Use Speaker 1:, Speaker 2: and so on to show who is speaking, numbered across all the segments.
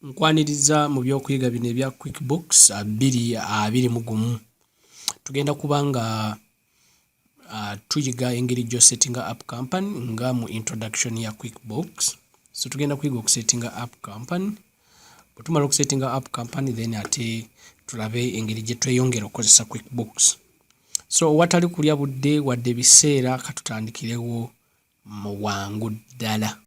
Speaker 1: nkwaniriza mu byokuyiga bino ebya QuickBooks 2021 tugenda kubanga tuyiga engeri gyo settinga up company nga mu introduction ya QuickBooks. So tugenda kuyiga okusettinga up company. Bwetumala okusettinga up company then ate tulabe engeri gye tweyongera okukozesa QuickBooks. So watali kulya budde wadde biseera katutandikirewo mu wangu ddala.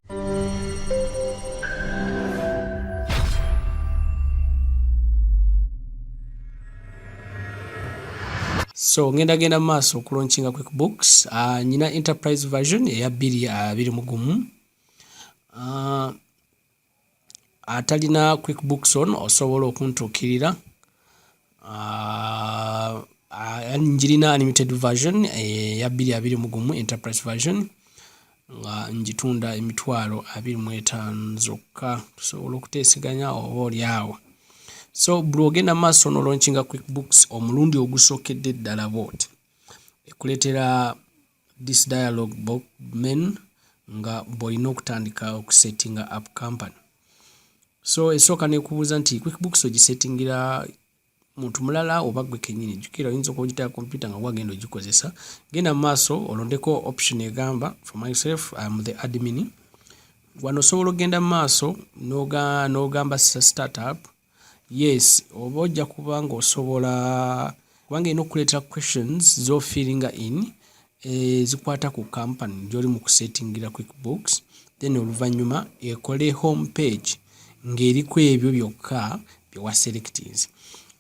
Speaker 1: So ngenda maaso okulaunchinga QuickBooks. Nina enterprise version eya 2021. Atalina QuickBooks on osobola okuntuukirira. Njirina unlimited version eya 2021 enterprise version nga njitunda emitwalo 25 zokka, tusobola okuteeseganya oba olyawo. So blogenda maaso no launchinga QuickBooks omulundi ogusokedde ddala bwoti ekuletera this dialogue box men nga boyina okutandika okusettinga up company. So esooka nekubuuza nti QuickBooks ogisettingira muntu mulala oba gwe kennyini. Jjukira oyinza okugitaya computer nga wagenda ogikozesa. Genda maaso olondeko option egamba for myself I am the admin. Wano osobola ogenda maaso n'ogamba startup. Yes, oba ojja kubanga osobola kubanga ino okuleetera questions z'ofiiringa in zikwata ku company gy'oli mu kusettingira QuickBooks, then oluvannyuma ekole home page ng'eriko ebyo byokka bye waselectings.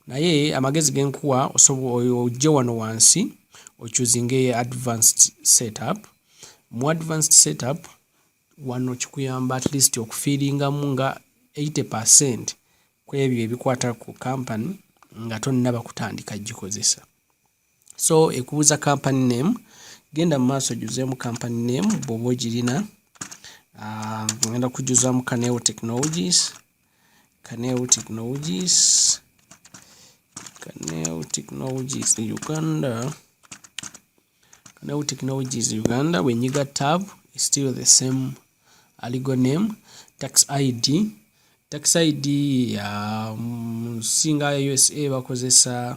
Speaker 1: Naye amagezi genkuwa osobola ojje wano wansi ochoosing advanced setup. Mu advanced setup wano kikuyamba at least okufiiringamu nga 80% kwebyo ebikwata ku company nga tonnaba kutandika gikozesa. So ekubuuza company name, genda maaso juzeemu company name bw'oba ogirina. Ngenda kujuzaamu Kanel Technologies, Kanel Technologies Uganda, Kanel Technologies Uganda. When you got tab, it's still the same legal name. Tax ID, tax ID singa USA bakozesa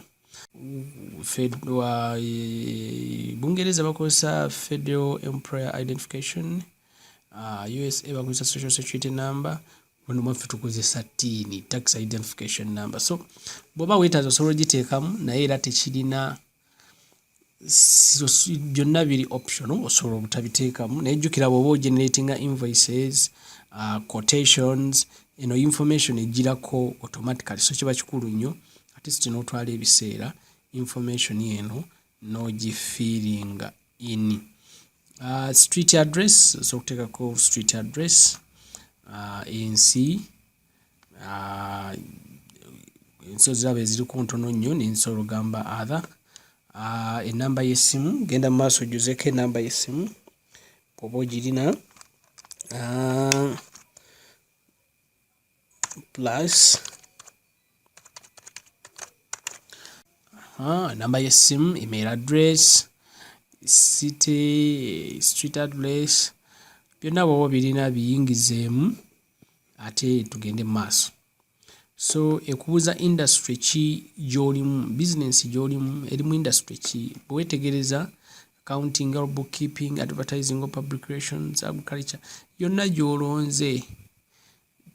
Speaker 1: federal, Bungereza bakozesa Federal Employer Identification, USA bakozesa Social Security Number, wano mwaffe tukozesa TIN, Tax Identification Number. So bw'oba weetaaza osobola ogiteekamu naye era tekirina byonna biri optional, osobola obutabiteekamu. Naye jjukira bw'oba ogeneratinga invoices, quotations, eno information ejirako automatically, so kiba kikulu nnyo at least n'otwala ebiseera information eno n'ogifiiringa in. Street address, so okuteekako street address, ensi oziraba eziriko ntono nnyo n'ensobola ogamba other. Enamba y'essimu, genda mu maaso ojuzeeko enamba y'essimu bw'oba ogirina. Plus enamba y'essimu, email address, city, street address, byonna bw'oba birina biyingizeemu ate tugende maaso. So ekubuuza industry ki gy'olimu, business gy'olimu erimu industry ki. Bwewetegereza accounting or bookkeeping, advertising or public relations, agriculture, yonna gy'olonze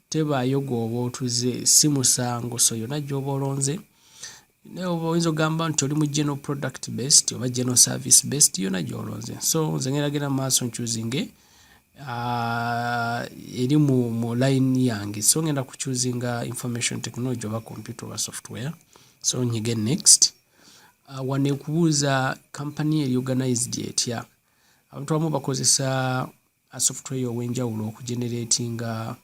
Speaker 1: tebaayo gw'oba otuze, si musango. So yonna gy'oba olonze, naye oba oyinza ogamba nti oli mu general product based oba general service based, yonna gy'olonze. So nze ngeragera maaso nchoosing eri mu line yange. So ngenda kuchoosing information technology oba computer oba software. So nyige next. Wano ekubuuza company eri organized etya. Abantu abamu bakozesa software ow'enjawulo okugeneratinga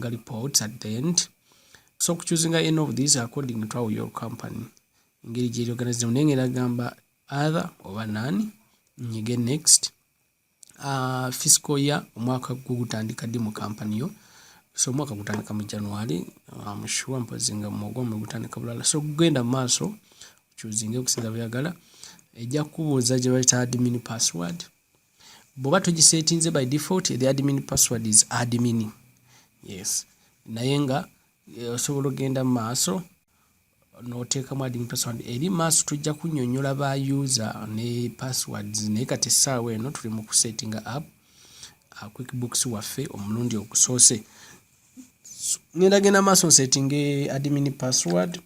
Speaker 1: reports at the end. So choosing any of these according to how your company engeri gyeri organized. Naye ngenda gamba other oba none. Nyige next. Fiscal year, omwaka gutandika ddi mu company yo. So omwaka gutandika mu January, sure mpozinga mugombe gutandika bulala. So genda maaso choosing okusinga byagala. Ejja kubuuza gye bayita admin password. bw'oba tugisetinze by default the admin password is admin. Yes, naye nga osobola ogenda mu maaso n'oteekamu admin password. Eri maaso tujja kunnyonnyola ba user ne passwords, naye kati essaawa eno tuli mu kusettinga up QuickBooks waffe omulundi ogusoose. Ngenda genda maaso nsettinge admin password.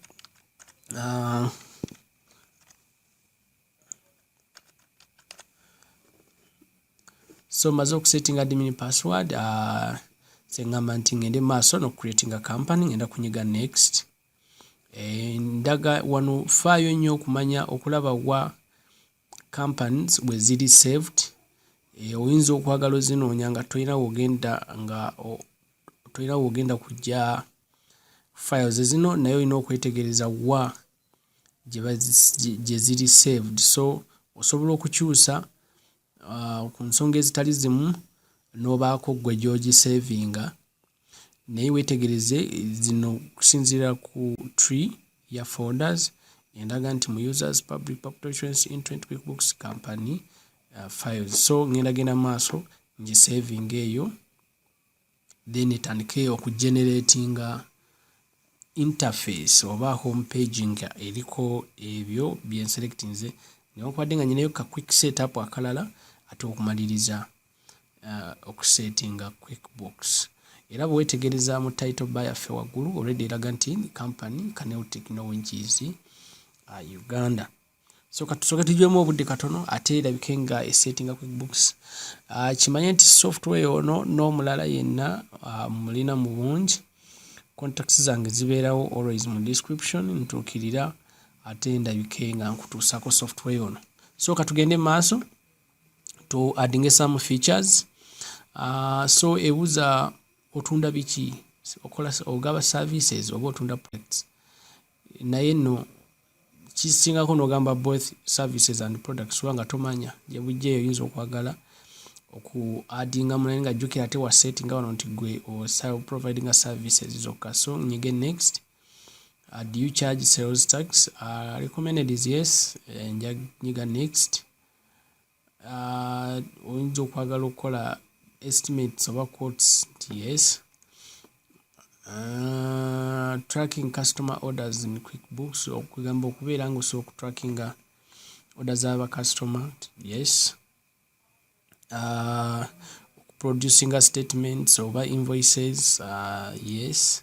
Speaker 1: So maze okusettinga admin password, sengamba nti ngende maaso n'ocreating a company, ngenda kunyiga next. Ndaga wano faayo nnyo okumanya okulaba wa companies bwe ziri saved. Oyinza okwagala ozinoonya nga tolina wogenda kujja files zino, naye olina okwetegereza wa gye ziri saved. So osobola okukyusa ku nsonga ezitali zimu n'obaako gwe gy'ogisavinga, naye weetegereze zino okusinziira ku tree ya folders. Endaga nti mu users public populations internet QuickBooks company files. So ngenda genda maaso ngisavinga eyo, then etandike okugeneratinga interface oba home page nga eriko ebyo byenselectinze, newankubadde nga nyinayo ka quick setup akalala ate okumaliriza okusettinga QuickBooks. Era bwe weetegereza mu title bar yaffe waggulu already eraga nti company Kanel Technologies Uganda. So katusooke tujjemu obudde katono ate erabike nga esettinga QuickBooks. Kimanye nti software ono n'omulala yenna mulina mu bungi. Contacts zange zibeerawo always mu description, ntuukirira ate ndabike nga nkutuusako software ono. So katugende maaso to adding some features. So ebuuza otunda biki, ogaba services oba otunda products. Naye nno kisingako n'ogamba both services and products kubanga tomanya gye bujja oyinza okwagala oku addinga naye nga jjukira ate wa settinga wano nti gwe providing services zokka. So nyige next. Do you charge sales tax? Recommended is yes. Nyiga next. Oyinza okwagala okukola estimates oba quotes, yes. Tracking customer orders in QuickBooks, okugamba okubeera nga osobola okutrackinga orders z'aba customer, yes. Producing statements oba invoices, yes.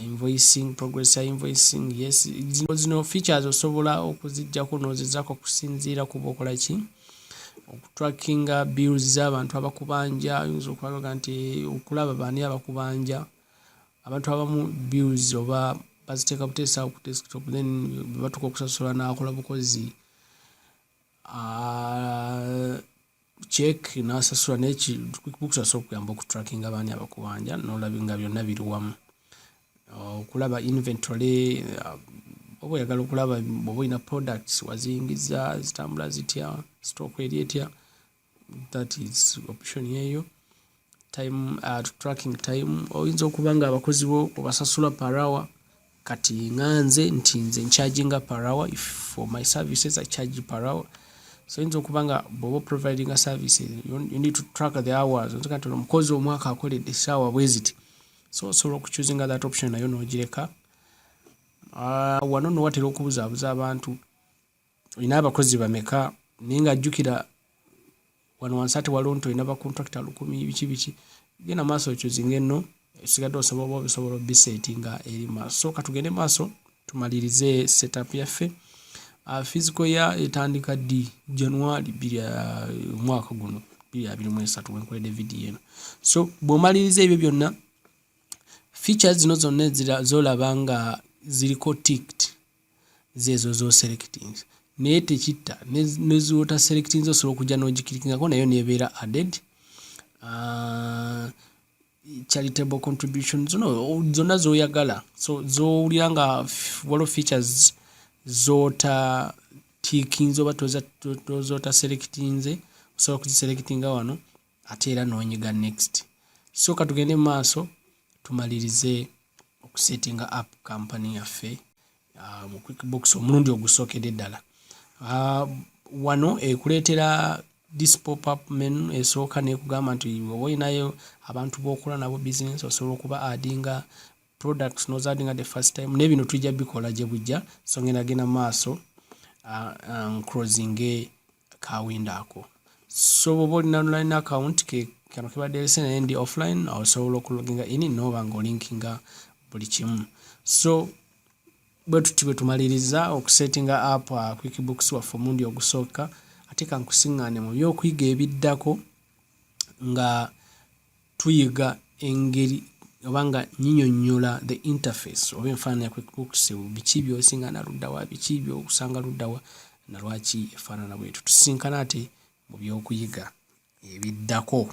Speaker 1: Invoicing, progress ya invoicing, yes. Zino features osobola okuzijjako n'ozizzaako okusinziira kuba okola ki, okutrackinga bills z'abantu abakubanja. Oyinza okwaga nti okulaba baani abakubanja, abantu abamu bills oba baziteeka buteesa ku desktop then batuka okusasula n'akola bukozi check n'asasula n'eki QuickBooks asobola okuyamba okutrackinga baani abakubanja n'olabinga byonna biri wamu. Okulaba inventory, oba oyagala okulaba oba olina products waziyingiza zitambula zitya, stock eri etya, that is option yeyo. Time, tracking time, oyinza okuba nga abakozi bo obasasula per hour. Kati nganze nti nze ncharginga per hour, if for my services I charge per hour. So oyinza okuba nga bw'oba providing a services you need to track the hours. Oyinza kati omukozi omwaka akoledde essaawa bwe ziti. So osobola okuchuzinga that option nayo n'ogireka. Wano no watera okubuzaabuza abantu olina abakozi bameka, naye nga jjukira wano wansi ate waliwo nti olina bacontractor 100 biki. Genda maaso okyuzinga enno, esigadde osobola obisettinga eri maaso. So katugende maaso tumalirize setup yaffe. Physical ya etandika ddi January 2 omwaka guno 2023 wenkoledde video eno. So bw'omaliriza ebyo byonna, features zino zonna zolaba nga ziriko ticked zezo zo selecting, naye tekitta nezota selecting osobola okujja n'ogiklikingako nayo nebeera added. Charitable contributions zonna zoyagala, so zowulira nga waliwo features zota ticking oba tozota selectinze, osobola okuziselectinga wano ate era n'onyiga next. So katugende mu maaso tumalirize okusettinga up company yaffe mu QuickBooks omulundi ogusookedde ddala. Wano ekuleetera this pop-up menu esooka nekugamba nti oba olinayo abantu b'okola nabo business osobola okuba addinga products nozaddinga the first time nebino tujja bikola gye bujja so ngenda maaso closing ka window ako. So bw'oba olina online account kano kibadde lesson endi offline osobola okuloginga in noba ng'olinkinga buli kimu. So bwe tuti bwe tumaliriza okusettinga up QuickBooks waffe omundi ogusooka ate kankusiŋŋaane mu by'okuyiga ebiddako nga tuyiga engeri oba nga nyinyonnyola the interface oba enfaanana ya QuickBooks biki by'osiŋŋaana luddawa biki by'osanga luddawa na lwaki efaanana bwetu. Tusisinkana ate mu by'okuyiga ebiddako.